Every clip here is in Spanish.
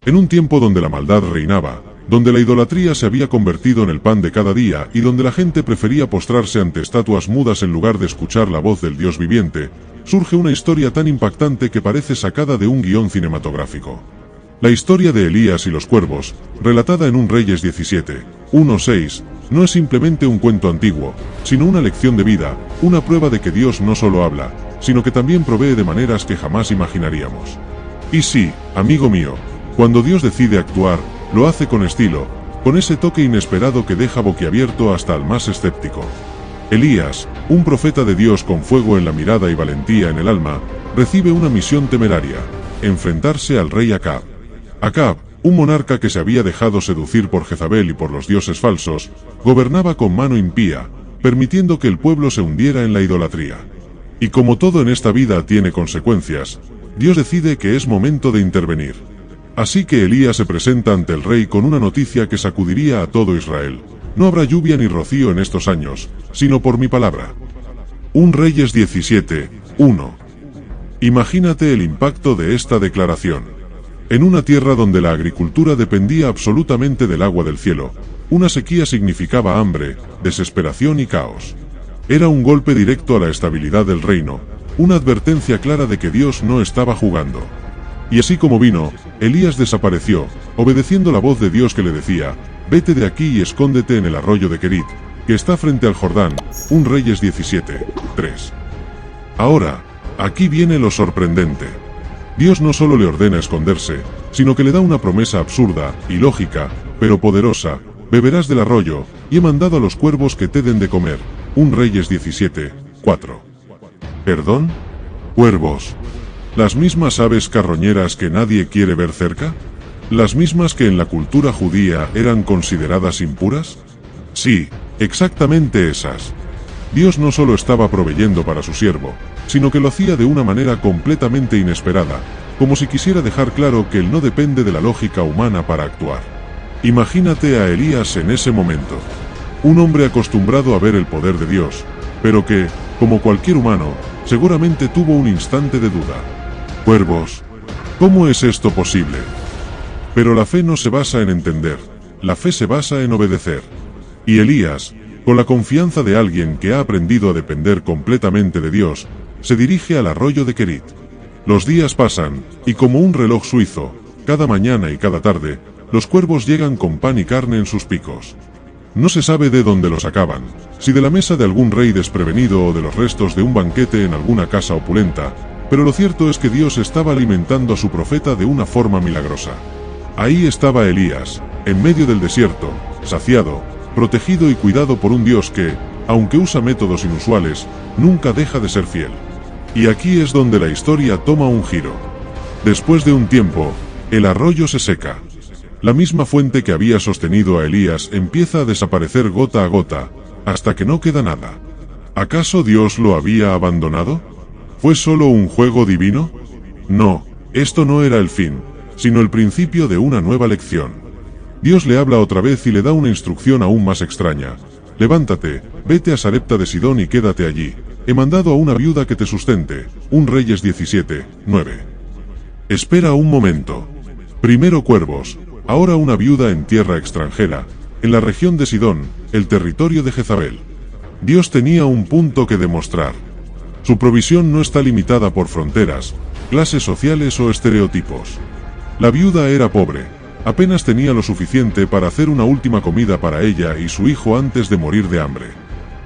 En un tiempo donde la maldad reinaba, donde la idolatría se había convertido en el pan de cada día y donde la gente prefería postrarse ante estatuas mudas en lugar de escuchar la voz del Dios viviente, surge una historia tan impactante que parece sacada de un guión cinematográfico. La historia de Elías y los cuervos, relatada en un Reyes 17, 1:6, no es simplemente un cuento antiguo, sino una lección de vida, una prueba de que Dios no solo habla, sino que también provee de maneras que jamás imaginaríamos. Y sí, amigo mío, cuando Dios decide actuar, lo hace con estilo, con ese toque inesperado que deja boquiabierto hasta al más escéptico. Elías, un profeta de Dios con fuego en la mirada y valentía en el alma, recibe una misión temeraria: enfrentarse al rey Acab. Acab, un monarca que se había dejado seducir por Jezabel y por los dioses falsos, gobernaba con mano impía, permitiendo que el pueblo se hundiera en la idolatría. Y como todo en esta vida tiene consecuencias, Dios decide que es momento de intervenir. Así que Elías se presenta ante el rey con una noticia que sacudiría a todo Israel: no habrá lluvia ni rocío en estos años, sino por mi palabra. Un Reyes 17, 1. Imagínate el impacto de esta declaración. En una tierra donde la agricultura dependía absolutamente del agua del cielo, una sequía significaba hambre, desesperación y caos. Era un golpe directo a la estabilidad del reino, una advertencia clara de que Dios no estaba jugando. Y así como vino, Elías desapareció, obedeciendo la voz de Dios que le decía: vete de aquí y escóndete en el arroyo de Querit, que está frente al Jordán. Un Reyes 17, 3. Ahora, aquí viene lo sorprendente. Dios no solo le ordena esconderse, sino que le da una promesa absurda, ilógica, pero poderosa: beberás del arroyo, y he mandado a los cuervos que te den de comer. Un Reyes 17, 4. ¿Perdón? ¿Cuervos? ¿Las mismas aves carroñeras que nadie quiere ver cerca? ¿Las mismas que en la cultura judía eran consideradas impuras? Sí, exactamente esas. Dios no solo estaba proveyendo para su siervo, sino que lo hacía de una manera completamente inesperada, como si quisiera dejar claro que él no depende de la lógica humana para actuar. Imagínate a Elías en ese momento. Un hombre acostumbrado a ver el poder de Dios, pero que, como cualquier humano, seguramente tuvo un instante de duda. Cuervos, ¿cómo es esto posible? Pero la fe no se basa en entender, la fe se basa en obedecer. Y Elías, con la confianza de alguien que ha aprendido a depender completamente de Dios, se dirige al arroyo de Querit. Los días pasan, y como un reloj suizo, cada mañana y cada tarde, los cuervos llegan con pan y carne en sus picos. No se sabe de dónde los sacaban, si de la mesa de algún rey desprevenido o de los restos de un banquete en alguna casa opulenta, pero lo cierto es que Dios estaba alimentando a su profeta de una forma milagrosa. Ahí estaba Elías, en medio del desierto, saciado, protegido y cuidado por un Dios que, aunque usa métodos inusuales, nunca deja de ser fiel. Y aquí es donde la historia toma un giro. Después de un tiempo, el arroyo se seca. La misma fuente que había sostenido a Elías empieza a desaparecer gota a gota, hasta que no queda nada. ¿Acaso Dios lo había abandonado? ¿Fue solo un juego divino? No, esto no era el fin, sino el principio de una nueva lección. Dios le habla otra vez y le da una instrucción aún más extraña. Levántate, vete a Sarepta de Sidón y quédate allí. He mandado a una viuda que te sustente. Un Reyes 17, 9. Espera un momento. Primero cuervos, ahora una viuda en tierra extranjera, en la región de Sidón, el territorio de Jezabel. Dios tenía un punto que demostrar. Su provisión no está limitada por fronteras, clases sociales o estereotipos. La viuda era pobre, apenas tenía lo suficiente para hacer una última comida para ella y su hijo antes de morir de hambre.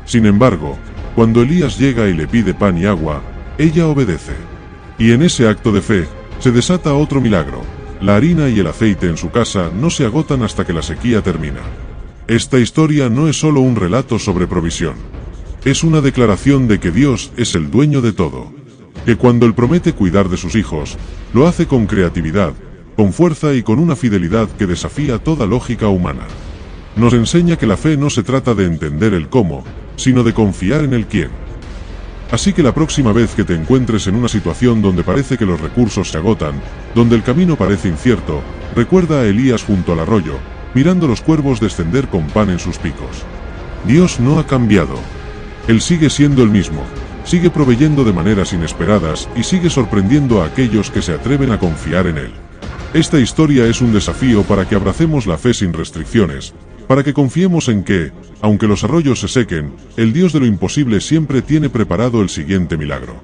Sin embargo, cuando Elías llega y le pide pan y agua, ella obedece. Y en ese acto de fe, se desata otro milagro. La harina y el aceite en su casa no se agotan hasta que la sequía termina. Esta historia no es solo un relato sobre provisión. Es una declaración de que Dios es el dueño de todo. Que cuando Él promete cuidar de sus hijos, lo hace con creatividad, con fuerza y con una fidelidad que desafía toda lógica humana. Nos enseña que la fe no se trata de entender el cómo, sino de confiar en el quién. Así que la próxima vez que te encuentres en una situación donde parece que los recursos se agotan, donde el camino parece incierto, recuerda a Elías junto al arroyo, mirando los cuervos descender con pan en sus picos. Dios no ha cambiado. Él sigue siendo el mismo, sigue proveyendo de maneras inesperadas y sigue sorprendiendo a aquellos que se atreven a confiar en Él. Esta historia es un desafío para que abracemos la fe sin restricciones, para que confiemos en que, aunque los arroyos se sequen, el Dios de lo imposible siempre tiene preparado el siguiente milagro.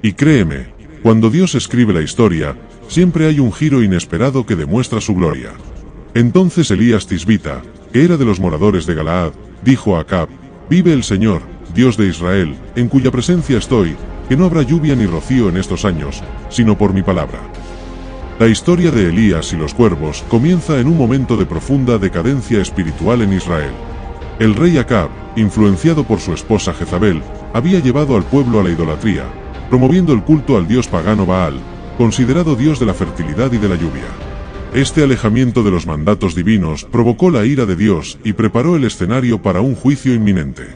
Y créeme, cuando Dios escribe la historia, siempre hay un giro inesperado que demuestra su gloria. Entonces Elías Tisbita, que era de los moradores de Galaad, dijo a Acab: «Vive el Señor, Dios de Israel, en cuya presencia estoy, que no habrá lluvia ni rocío en estos años, sino por mi palabra». La historia de Elías y los cuervos comienza en un momento de profunda decadencia espiritual en Israel. El rey Acab, influenciado por su esposa Jezabel, había llevado al pueblo a la idolatría, promoviendo el culto al dios pagano Baal, considerado dios de la fertilidad y de la lluvia. Este alejamiento de los mandatos divinos provocó la ira de Dios y preparó el escenario para un juicio inminente.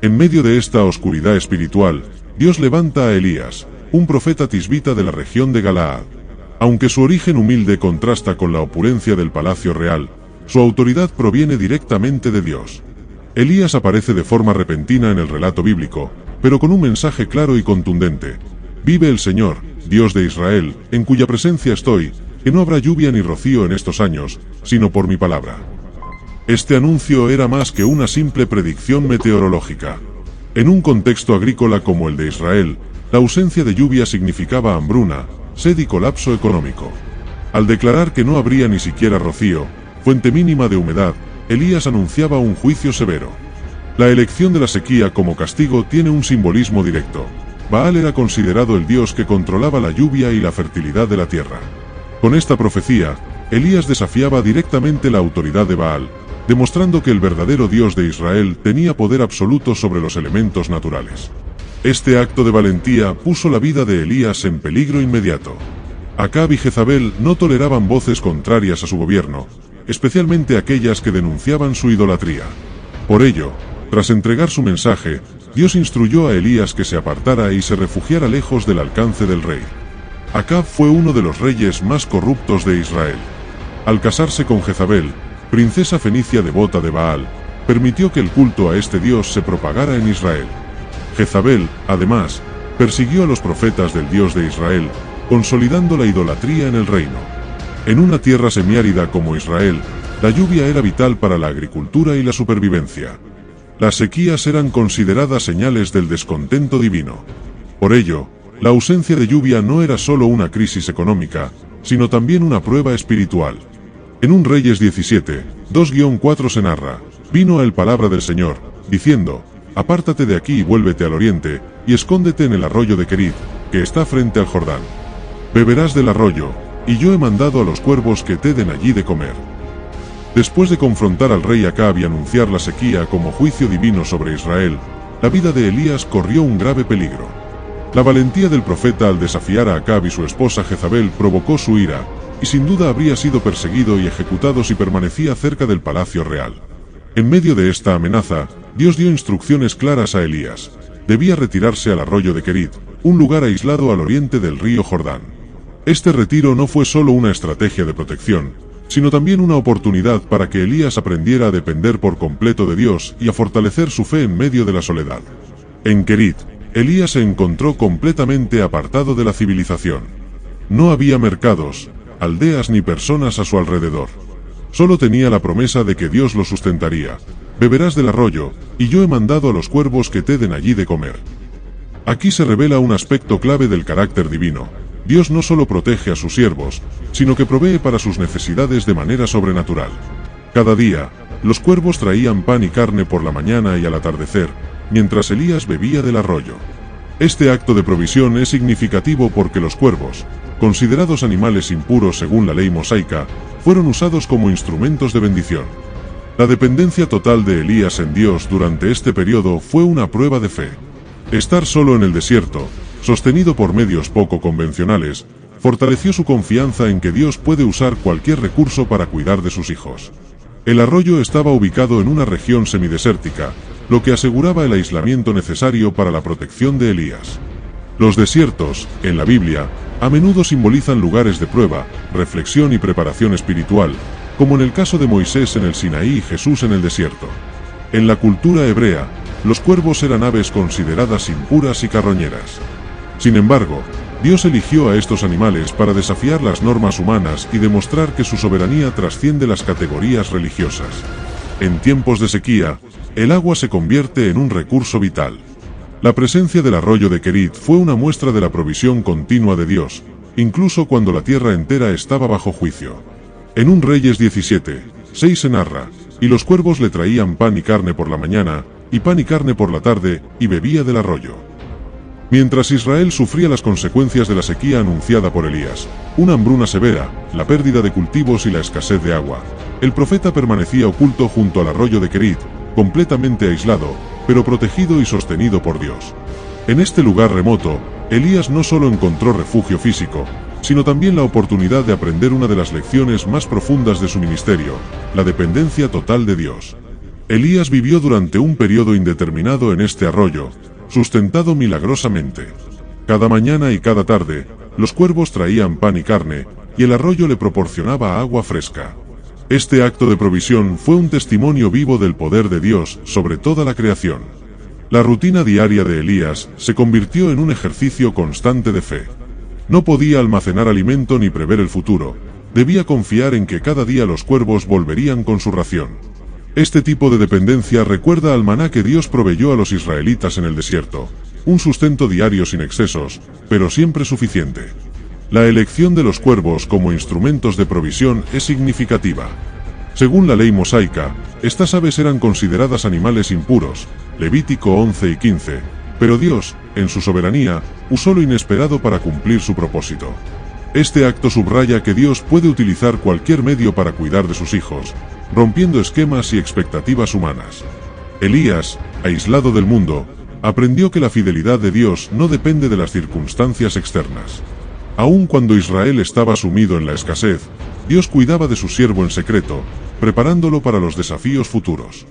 En medio de esta oscuridad espiritual, Dios levanta a Elías, un profeta tisbita de la región de Galaad. Aunque su origen humilde contrasta con la opulencia del palacio real, su autoridad proviene directamente de Dios. Elías aparece de forma repentina en el relato bíblico, pero con un mensaje claro y contundente: «Vive el Señor, Dios de Israel, en cuya presencia estoy, que no habrá lluvia ni rocío en estos años, sino por mi palabra». Este anuncio era más que una simple predicción meteorológica. En un contexto agrícola como el de Israel, la ausencia de lluvia significaba hambruna, sed y colapso económico. Al declarar que no habría ni siquiera rocío, fuente mínima de humedad, Elías anunciaba un juicio severo. La elección de la sequía como castigo tiene un simbolismo directo. Baal era considerado el dios que controlaba la lluvia y la fertilidad de la tierra. Con esta profecía, Elías desafiaba directamente la autoridad de Baal, demostrando que el verdadero Dios de Israel tenía poder absoluto sobre los elementos naturales. Este acto de valentía puso la vida de Elías en peligro inmediato. Acab y Jezabel no toleraban voces contrarias a su gobierno, especialmente aquellas que denunciaban su idolatría. Por ello, tras entregar su mensaje, Dios instruyó a Elías que se apartara y se refugiara lejos del alcance del rey. Acab fue uno de los reyes más corruptos de Israel. Al casarse con Jezabel, princesa fenicia devota de Baal, permitió que el culto a este dios se propagara en Israel. Jezabel, además, persiguió a los profetas del Dios de Israel, consolidando la idolatría en el reino. En una tierra semiárida como Israel, la lluvia era vital para la agricultura y la supervivencia. Las sequías eran consideradas señales del descontento divino. Por ello, la ausencia de lluvia no era solo una crisis económica, sino también una prueba espiritual. En un Reyes 17, 2-4 se narra: «Vino a él palabra del Señor, diciendo: apártate de aquí y vuélvete al oriente, y escóndete en el arroyo de Querit, que está frente al Jordán. Beberás del arroyo, y yo he mandado a los cuervos que te den allí de comer». Después de confrontar al rey Acab y anunciar la sequía como juicio divino sobre Israel, la vida de Elías corrió un grave peligro. La valentía del profeta al desafiar a Acab y su esposa Jezabel provocó su ira, y sin duda habría sido perseguido y ejecutado si permanecía cerca del palacio real. En medio de esta amenaza, Dios dio instrucciones claras a Elías. Debía retirarse al arroyo de Querit, un lugar aislado al oriente del río Jordán. Este retiro no fue solo una estrategia de protección, sino también una oportunidad para que Elías aprendiera a depender por completo de Dios y a fortalecer su fe en medio de la soledad. En Querit, Elías se encontró completamente apartado de la civilización. No había mercados, aldeas ni personas a su alrededor. Solo tenía la promesa de que Dios lo sustentaría. «Beberás del arroyo, y yo he mandado a los cuervos que te den allí de comer». Aquí se revela un aspecto clave del carácter divino. Dios no solo protege a sus siervos, sino que provee para sus necesidades de manera sobrenatural. Cada día, los cuervos traían pan y carne por la mañana y al atardecer, mientras Elías bebía del arroyo. Este acto de provisión es significativo porque los cuervos, considerados animales impuros según la ley mosaica, fueron usados como instrumentos de bendición. La dependencia total de Elías en Dios durante este periodo fue una prueba de fe. Estar solo en el desierto, sostenido por medios poco convencionales, fortaleció su confianza en que Dios puede usar cualquier recurso para cuidar de sus hijos. El arroyo estaba ubicado en una región semidesértica, lo que aseguraba el aislamiento necesario para la protección de Elías. Los desiertos, en la Biblia, a menudo simbolizan lugares de prueba, reflexión y preparación espiritual, como en el caso de Moisés en el Sinaí y Jesús en el desierto. En la cultura hebrea, los cuervos eran aves consideradas impuras y carroñeras. Sin embargo, Dios eligió a estos animales para desafiar las normas humanas y demostrar que su soberanía trasciende las categorías religiosas. En tiempos de sequía, el agua se convierte en un recurso vital. La presencia del arroyo de Kerit fue una muestra de la provisión continua de Dios, incluso cuando la tierra entera estaba bajo juicio. En un Reyes 17:6 se narra, y los cuervos le traían pan y carne por la mañana, y pan y carne por la tarde, y bebía del arroyo. Mientras Israel sufría las consecuencias de la sequía anunciada por Elías, una hambruna severa, la pérdida de cultivos y la escasez de agua, el profeta permanecía oculto junto al arroyo de Kerit, completamente aislado, pero protegido y sostenido por Dios. En este lugar remoto, Elías no solo encontró refugio físico, sino también la oportunidad de aprender una de las lecciones más profundas de su ministerio, la dependencia total de Dios. Elías vivió durante un periodo indeterminado en este arroyo, sustentado milagrosamente. Cada mañana y cada tarde, los cuervos traían pan y carne, y el arroyo le proporcionaba agua fresca. Este acto de provisión fue un testimonio vivo del poder de Dios sobre toda la creación. La rutina diaria de Elías se convirtió en un ejercicio constante de fe. No podía almacenar alimento ni prever el futuro, debía confiar en que cada día los cuervos volverían con su ración. Este tipo de dependencia recuerda al maná que Dios proveyó a los israelitas en el desierto, un sustento diario sin excesos, pero siempre suficiente. La elección de los cuervos como instrumentos de provisión es significativa. Según la ley mosaica, estas aves eran consideradas animales impuros, Levítico 11 y 15, pero Dios, en su soberanía, usó lo inesperado para cumplir su propósito. Este acto subraya que Dios puede utilizar cualquier medio para cuidar de sus hijos, rompiendo esquemas y expectativas humanas. Elías, aislado del mundo, aprendió que la fidelidad de Dios no depende de las circunstancias externas. Aun cuando Israel estaba sumido en la escasez, Dios cuidaba de su siervo en secreto, preparándolo para los desafíos futuros.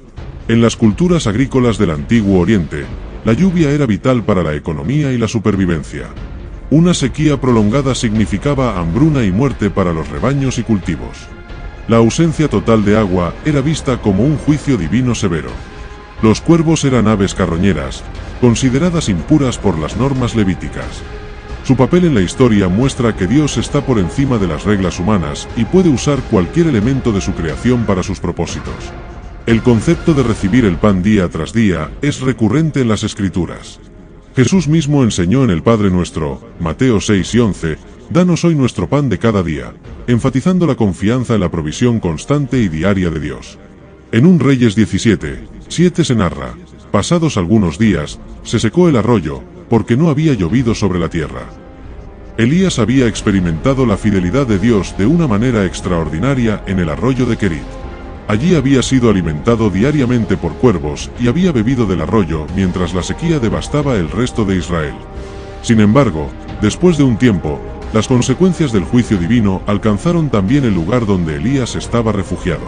En las culturas agrícolas del Antiguo Oriente, la lluvia era vital para la economía y la supervivencia. Una sequía prolongada significaba hambruna y muerte para los rebaños y cultivos. La ausencia total de agua era vista como un juicio divino severo. Los cuervos eran aves carroñeras, consideradas impuras por las normas levíticas. Su papel en la historia muestra que Dios está por encima de las reglas humanas y puede usar cualquier elemento de su creación para sus propósitos. El concepto de recibir el pan día tras día es recurrente en las Escrituras. Jesús mismo enseñó en el Padre Nuestro, Mateo 6 y 11, «Danos hoy nuestro pan de cada día», enfatizando la confianza en la provisión constante y diaria de Dios. En un Reyes 17:7 se narra, pasados algunos días, se secó el arroyo, porque no había llovido sobre la tierra. Elías había experimentado la fidelidad de Dios de una manera extraordinaria en el arroyo de Kerit. Allí había sido alimentado diariamente por cuervos y había bebido del arroyo mientras la sequía devastaba el resto de Israel. Sin embargo, después de un tiempo, las consecuencias del juicio divino alcanzaron también el lugar donde Elías estaba refugiado.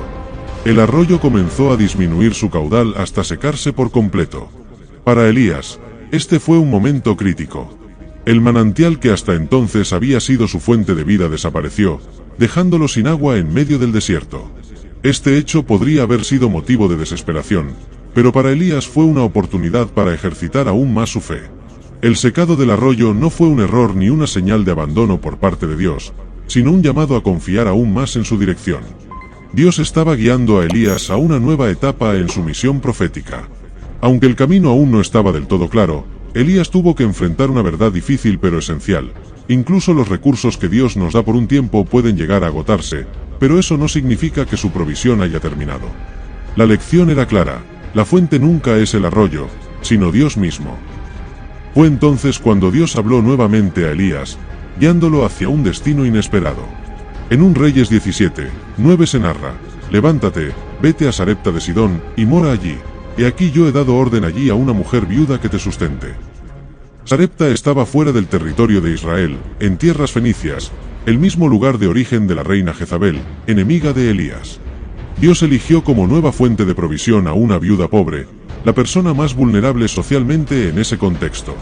El arroyo comenzó a disminuir su caudal hasta secarse por completo. Para Elías, este fue un momento crítico. El manantial que hasta entonces había sido su fuente de vida desapareció, dejándolo sin agua en medio del desierto. Este hecho podría haber sido motivo de desesperación, pero para Elías fue una oportunidad para ejercitar aún más su fe. El secado del arroyo no fue un error ni una señal de abandono por parte de Dios, sino un llamado a confiar aún más en su dirección. Dios estaba guiando a Elías a una nueva etapa en su misión profética. Aunque el camino aún no estaba del todo claro, Elías tuvo que enfrentar una verdad difícil pero esencial. Incluso los recursos que Dios nos da por un tiempo pueden llegar a agotarse, pero eso no significa que su provisión haya terminado. La lección era clara, la fuente nunca es el arroyo, sino Dios mismo. Fue entonces cuando Dios habló nuevamente a Elías, guiándolo hacia un destino inesperado. En un Reyes 17:9 se narra, «Levántate, vete a Sarepta de Sidón, y mora allí. He aquí yo he dado orden allí a una mujer viuda que te sustente». Sarepta estaba fuera del territorio de Israel, en tierras fenicias, el mismo lugar de origen de la reina Jezabel, enemiga de Elías. Dios eligió como nueva fuente de provisión a una viuda pobre, la persona más vulnerable socialmente en ese contexto.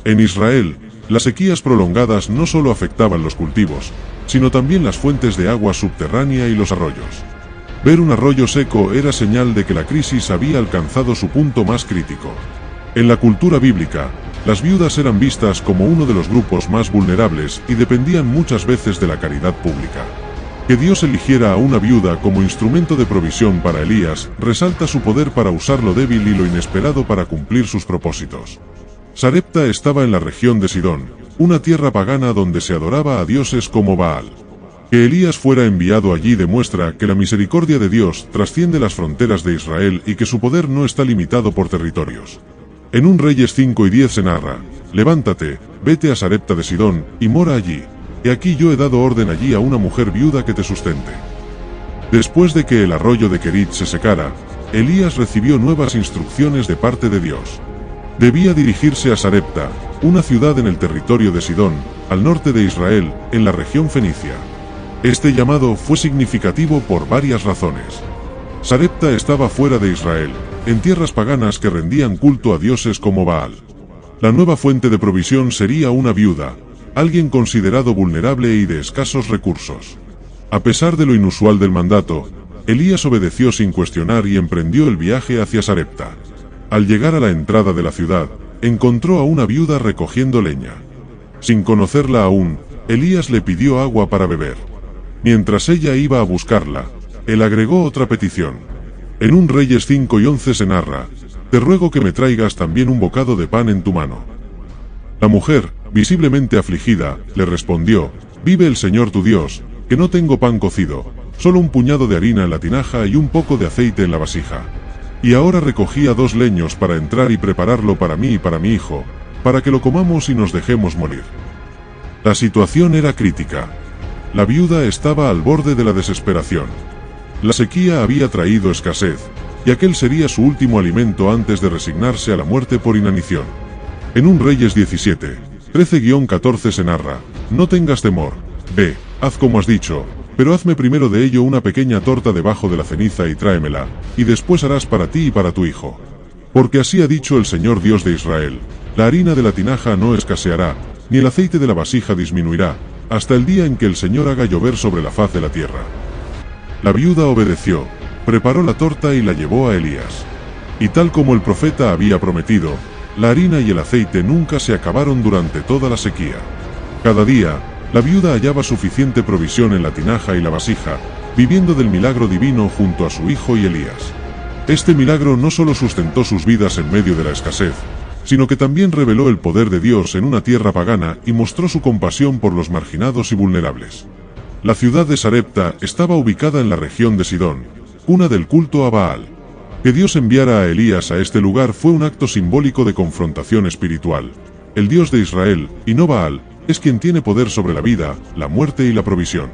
En Israel, las sequías prolongadas no solo afectaban los cultivos, sino también las fuentes de agua subterránea y los arroyos. Ver un arroyo seco era señal de que la crisis había alcanzado su punto más crítico. En la cultura bíblica, Las viudas eran vistas como uno de los grupos más vulnerables y dependían muchas veces de la caridad pública. Que Dios eligiera a una viuda como instrumento de provisión para Elías resalta su poder para usar lo débil y lo inesperado para cumplir sus propósitos. Sarepta estaba en la región de Sidón, una tierra pagana donde se adoraba a dioses como Baal. Que Elías fuera enviado allí demuestra que la misericordia de Dios trasciende las fronteras de Israel y que su poder no está limitado por territorios. En 1 Reyes 5:10 se narra: levántate, vete a Sarepta de Sidón, y mora allí. He aquí yo he dado orden allí a una mujer viuda que te sustente. Después de que el arroyo de Kerit se secara, Elías recibió nuevas instrucciones de parte de Dios. Debía dirigirse a Sarepta, una ciudad en el territorio de Sidón, al norte de Israel, en la región fenicia. Este llamado fue significativo por varias razones. Sarepta estaba fuera de Israel, en tierras paganas que rendían culto a dioses como Baal. La nueva fuente de provisión sería una viuda, alguien considerado vulnerable y de escasos recursos. A pesar de lo inusual del mandato, Elías obedeció sin cuestionar y emprendió el viaje hacia Sarepta. Al llegar a la entrada de la ciudad, encontró a una viuda recogiendo leña. Sin conocerla aún, Elías le pidió agua para beber. Mientras ella iba a buscarla, él agregó otra petición. En 1 Reyes 5:11 se narra: te ruego que me traigas también un bocado de pan en tu mano. La mujer, visiblemente afligida, le respondió: vive el Señor tu Dios, que no tengo pan cocido, solo un puñado de harina en la tinaja y un poco de aceite en la vasija. Y ahora recogía 2 leños para entrar y prepararlo para mí y para mi hijo, para que lo comamos y nos dejemos morir. La situación era crítica. La viuda estaba al borde de la desesperación. La sequía había traído escasez, y aquel sería su último alimento antes de resignarse a la muerte por inanición. En 1 Reyes 17, 13-14 se narra: no tengas temor, ve, haz como has dicho, pero hazme primero de ello una pequeña torta debajo de la ceniza y tráemela, y después harás para ti y para tu hijo. Porque así ha dicho el Señor Dios de Israel: la harina de la tinaja no escaseará, ni el aceite de la vasija disminuirá, hasta el día en que el Señor haga llover sobre la faz de la tierra. La viuda obedeció, preparó la torta y la llevó a Elías. Y tal como el profeta había prometido, la harina y el aceite nunca se acabaron durante toda la sequía. Cada día, la viuda hallaba suficiente provisión en la tinaja y la vasija, viviendo del milagro divino junto a su hijo y Elías. Este milagro no solo sustentó sus vidas en medio de la escasez, sino que también reveló el poder de Dios en una tierra pagana y mostró su compasión por los marginados y vulnerables. La ciudad de Sarepta estaba ubicada en la región de Sidón, cuna del culto a Baal. Que Dios enviara a Elías a este lugar fue un acto simbólico de confrontación espiritual. El Dios de Israel, y no Baal, es quien tiene poder sobre la vida, la muerte y la provisión.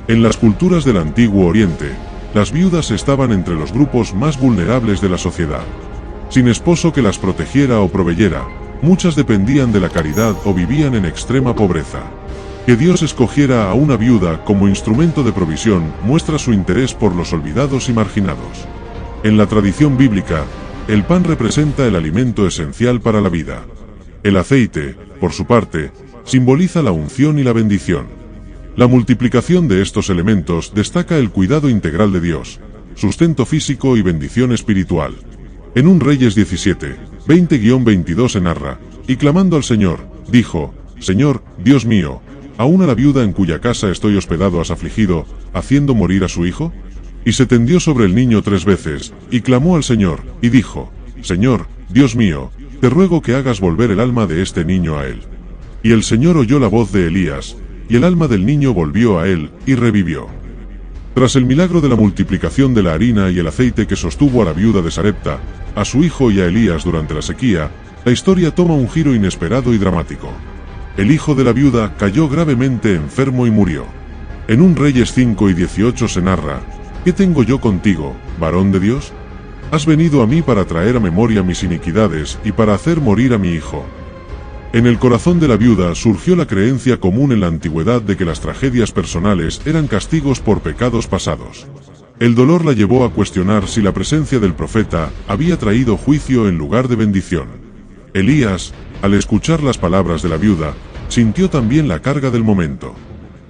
En las culturas del Antiguo Oriente, las viudas estaban entre los grupos más vulnerables de la sociedad. Sin esposo que las protegiera o proveyera, muchas dependían de la caridad o vivían en extrema pobreza. Que Dios escogiera a una viuda como instrumento de provisión muestra su interés por los olvidados y marginados. En la tradición bíblica, el pan representa el alimento esencial para la vida. El aceite, por su parte, simboliza la unción y la bendición. La multiplicación de estos elementos destaca el cuidado integral de Dios, sustento físico y bendición espiritual. En 1 Reyes 17, 20-22 se narra: y clamando al Señor, dijo: Señor, Dios mío, ¿aún a la viuda en cuya casa estoy hospedado has afligido, haciendo morir a su hijo? Y se tendió sobre el niño 3 veces, y clamó al Señor, y dijo: Señor, Dios mío, te ruego que hagas volver el alma de este niño a él. Y el Señor oyó la voz de Elías, y el alma del niño volvió a él, y revivió. Tras el milagro de la multiplicación de la harina y el aceite que sostuvo a la viuda de Sarepta, a su hijo y a Elías durante la sequía, la historia toma un giro inesperado y dramático. El hijo de la viuda cayó gravemente enfermo y murió. En 1 Reyes 5:18 se narra: ¿qué tengo yo contigo, varón de Dios? Has venido a mí para traer a memoria mis iniquidades y para hacer morir a mi hijo. En el corazón de la viuda surgió la creencia común en la antigüedad de que las tragedias personales eran castigos por pecados pasados. El dolor la llevó a cuestionar si la presencia del profeta había traído juicio en lugar de bendición. Elías, al escuchar las palabras de la viuda, sintió también la carga del momento.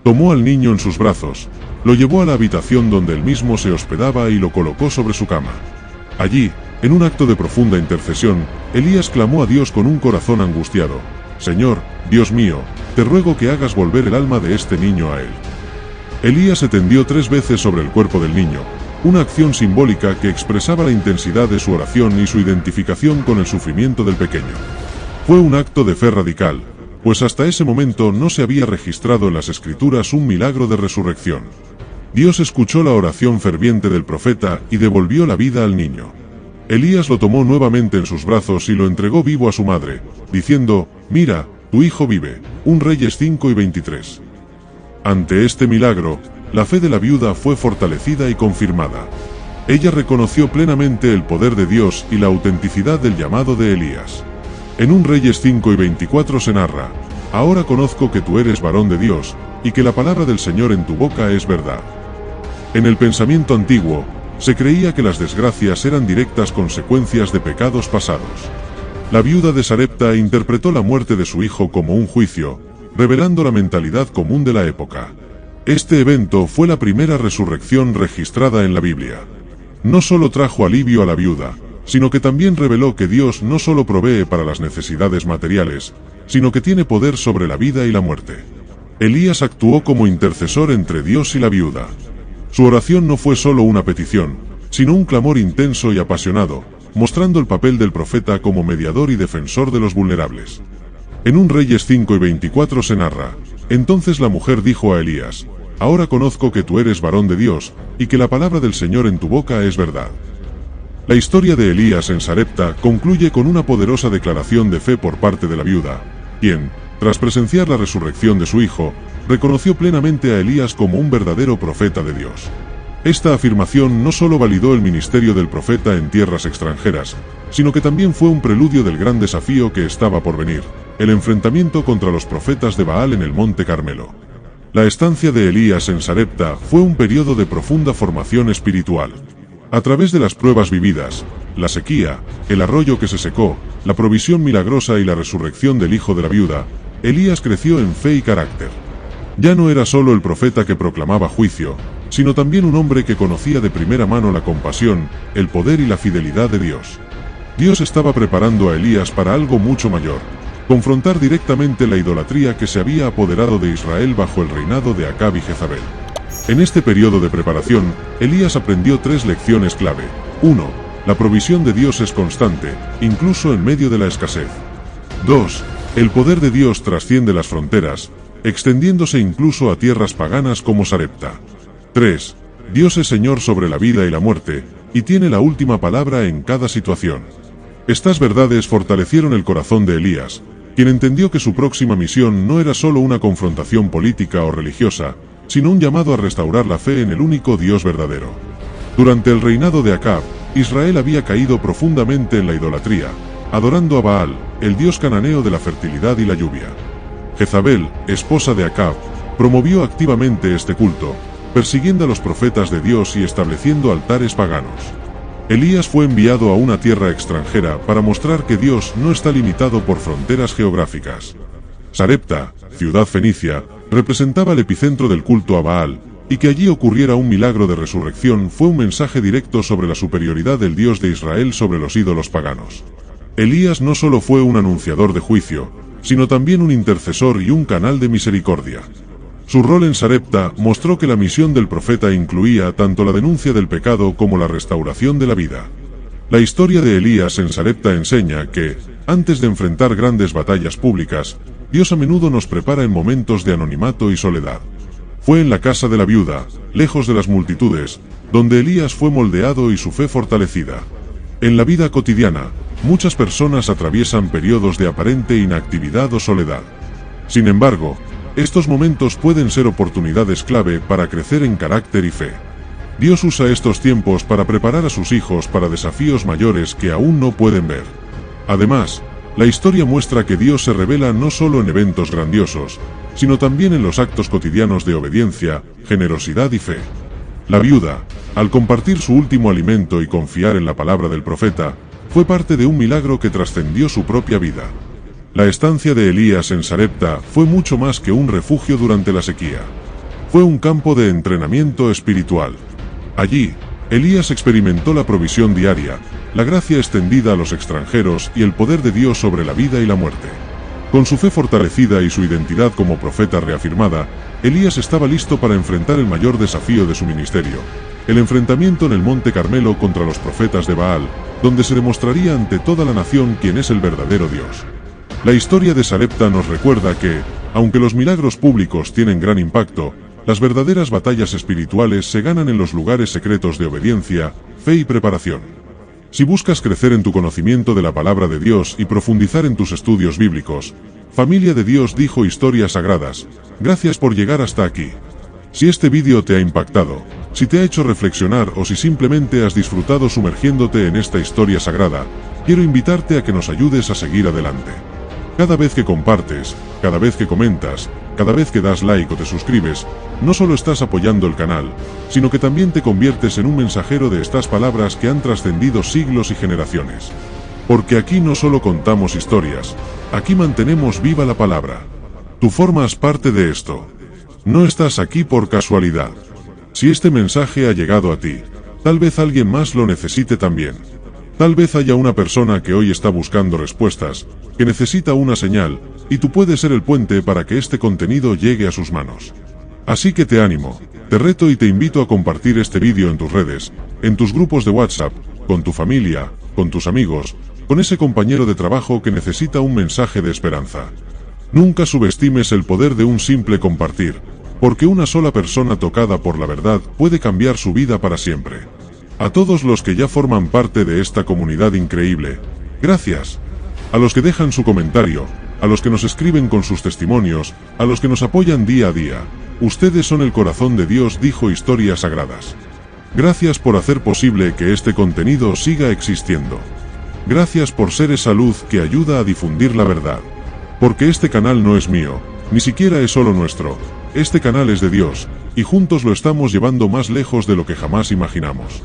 Tomó al niño en sus brazos, lo llevó a la habitación donde él mismo se hospedaba y lo colocó sobre su cama. Allí, En un acto de profunda intercesión, Elías clamó a Dios con un corazón angustiado: «Señor, Dios mío, te ruego que hagas volver el alma de este niño a él». Elías se tendió 3 veces sobre el cuerpo del niño, una acción simbólica que expresaba la intensidad de su oración y su identificación con el sufrimiento del pequeño. Fue un acto de fe radical, pues hasta ese momento no se había registrado en las Escrituras un milagro de resurrección. Dios escuchó la oración ferviente del profeta y devolvió la vida al niño. Elías lo tomó nuevamente en sus brazos y lo entregó vivo a su madre, diciendo: «Mira, tu hijo vive». 1 Reyes 5:23. Ante este milagro, la fe de la viuda fue fortalecida y confirmada. Ella reconoció plenamente el poder de Dios y la autenticidad del llamado de Elías. En 1 Reyes 5:24 se narra: «Ahora conozco que tú eres varón de Dios, y que la palabra del Señor en tu boca es verdad». En el pensamiento antiguo, se creía que las desgracias eran directas consecuencias de pecados pasados. La viuda de Sarepta interpretó la muerte de su hijo como un juicio, revelando la mentalidad común de la época. Este evento fue la primera resurrección registrada en la Biblia. No solo trajo alivio a la viuda, sino que también reveló que Dios no solo provee para las necesidades materiales, sino que tiene poder sobre la vida y la muerte. Elías actuó como intercesor entre Dios y la viuda. Su oración no fue solo una petición, sino un clamor intenso y apasionado, mostrando el papel del profeta como mediador y defensor de los vulnerables. En 1 Reyes 5:24 se narra: «Entonces la mujer dijo a Elías: Ahora conozco que tú eres varón de Dios, y que la palabra del Señor en tu boca es verdad». La historia de Elías en Sarepta concluye con una poderosa declaración de fe por parte de la viuda, quien, tras presenciar la resurrección de su hijo, reconoció plenamente a Elías como un verdadero profeta de Dios. Esta afirmación no solo validó el ministerio del profeta en tierras extranjeras, sino que también fue un preludio del gran desafío que estaba por venir: el enfrentamiento contra los profetas de Baal en el Monte Carmelo. La estancia de Elías en Sarepta fue un periodo de profunda formación espiritual. A través de las pruebas vividas, la sequía, el arroyo que se secó, la provisión milagrosa y la resurrección del hijo de la viuda, Elías creció en fe y carácter. Ya no era solo el profeta que proclamaba juicio, sino también un hombre que conocía de primera mano la compasión, el poder y la fidelidad de Dios. Dios estaba preparando a Elías para algo mucho mayor: confrontar directamente la idolatría que se había apoderado de Israel bajo el reinado de Acab y Jezabel. En este periodo de preparación, Elías aprendió 3 lecciones clave. 1. La provisión de Dios es constante, incluso en medio de la escasez. 2. El poder de Dios trasciende las fronteras, extendiéndose incluso a tierras paganas como Sarepta. 3. Dios es Señor sobre la vida y la muerte, y tiene la última palabra en cada situación. Estas verdades fortalecieron el corazón de Elías, quien entendió que su próxima misión no era solo una confrontación política o religiosa, sino un llamado a restaurar la fe en el único Dios verdadero. Durante el reinado de Acab, Israel había caído profundamente en la idolatría, adorando a Baal, el dios cananeo de la fertilidad y la lluvia. Jezabel, esposa de Acab, promovió activamente este culto, persiguiendo a los profetas de Dios y estableciendo altares paganos. Elías fue enviado a una tierra extranjera para mostrar que Dios no está limitado por fronteras geográficas. Sarepta, ciudad fenicia, representaba el epicentro del culto a Baal, y que allí ocurriera un milagro de resurrección fue un mensaje directo sobre la superioridad del Dios de Israel sobre los ídolos paganos. Elías no solo fue un anunciador de juicio, sino también un intercesor y un canal de misericordia. Su rol en Sarepta mostró que la misión del profeta incluía tanto la denuncia del pecado como la restauración de la vida. La historia de Elías en Sarepta enseña que, antes de enfrentar grandes batallas públicas, Dios a menudo nos prepara en momentos de anonimato y soledad. Fue en la casa de la viuda, lejos de las multitudes, donde Elías fue moldeado y su fe fortalecida. En la vida cotidiana, muchas personas atraviesan periodos de aparente inactividad o soledad. Sin embargo, estos momentos pueden ser oportunidades clave para crecer en carácter y fe. Dios usa estos tiempos para preparar a sus hijos para desafíos mayores que aún no pueden ver. Además, la historia muestra que Dios se revela no solo en eventos grandiosos, sino también en los actos cotidianos de obediencia, generosidad y fe. La viuda, al compartir su último alimento y confiar en la palabra del profeta, fue parte de un milagro que trascendió su propia vida. La estancia de Elías en Sarepta fue mucho más que un refugio durante la sequía. Fue un campo de entrenamiento espiritual. Allí, Elías experimentó la provisión diaria, la gracia extendida a los extranjeros y el poder de Dios sobre la vida y la muerte. Con su fe fortalecida y su identidad como profeta reafirmada, Elías estaba listo para enfrentar el mayor desafío de su ministerio, el enfrentamiento en el Monte Carmelo contra los profetas de Baal, donde se demostraría ante toda la nación quién es el verdadero Dios. La historia de Sarepta nos recuerda que, aunque los milagros públicos tienen gran impacto, las verdaderas batallas espirituales se ganan en los lugares secretos de obediencia, fe y preparación. Si buscas crecer en tu conocimiento de la palabra de Dios y profundizar en tus estudios bíblicos, Familia de Dios dijo Historias Sagradas, gracias por llegar hasta aquí. Si este vídeo te ha impactado, si te ha hecho reflexionar o si simplemente has disfrutado sumergiéndote en esta historia sagrada, quiero invitarte a que nos ayudes a seguir adelante. Cada vez que compartes, cada vez que comentas, cada vez que das like o te suscribes, no solo estás apoyando el canal, sino que también te conviertes en un mensajero de estas palabras que han trascendido siglos y generaciones. Porque aquí no solo contamos historias, aquí mantenemos viva la palabra. Tú formas parte de esto. No estás aquí por casualidad. Si este mensaje ha llegado a ti, tal vez alguien más lo necesite también. Tal vez haya una persona que hoy está buscando respuestas, que necesita una señal, y tú puedes ser el puente para que este contenido llegue a sus manos. Así que te animo, te reto y te invito a compartir este vídeo en tus redes, en tus grupos de WhatsApp, con tu familia, con tus amigos, con ese compañero de trabajo que necesita un mensaje de esperanza. Nunca subestimes el poder de un simple compartir, porque una sola persona tocada por la verdad puede cambiar su vida para siempre. A todos los que ya forman parte de esta comunidad increíble, gracias. A los que dejan su comentario, a los que nos escriben con sus testimonios, a los que nos apoyan día a día, ustedes son el corazón de Dios, dijo Historias Sagradas. Gracias por hacer posible que este contenido siga existiendo. Gracias por ser esa luz que ayuda a difundir la verdad. Porque este canal no es mío, ni siquiera es solo nuestro, este canal es de Dios, y juntos lo estamos llevando más lejos de lo que jamás imaginamos.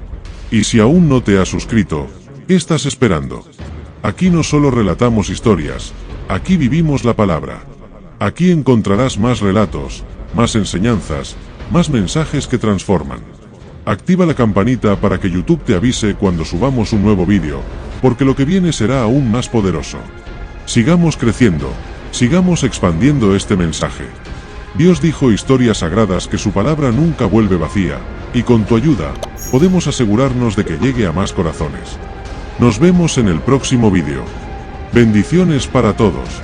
Y si aún no te has suscrito, ¿qué estás esperando? Aquí no solo relatamos historias, aquí vivimos la palabra. Aquí encontrarás más relatos, más enseñanzas, más mensajes que transforman. Activa la campanita para que YouTube te avise cuando subamos un nuevo vídeo, porque lo que viene será aún más poderoso. Sigamos creciendo, sigamos expandiendo este mensaje. Dios dijo Historias Sagradas que su palabra nunca vuelve vacía, y con tu ayuda, podemos asegurarnos de que llegue a más corazones. Nos vemos en el próximo vídeo. Bendiciones para todos.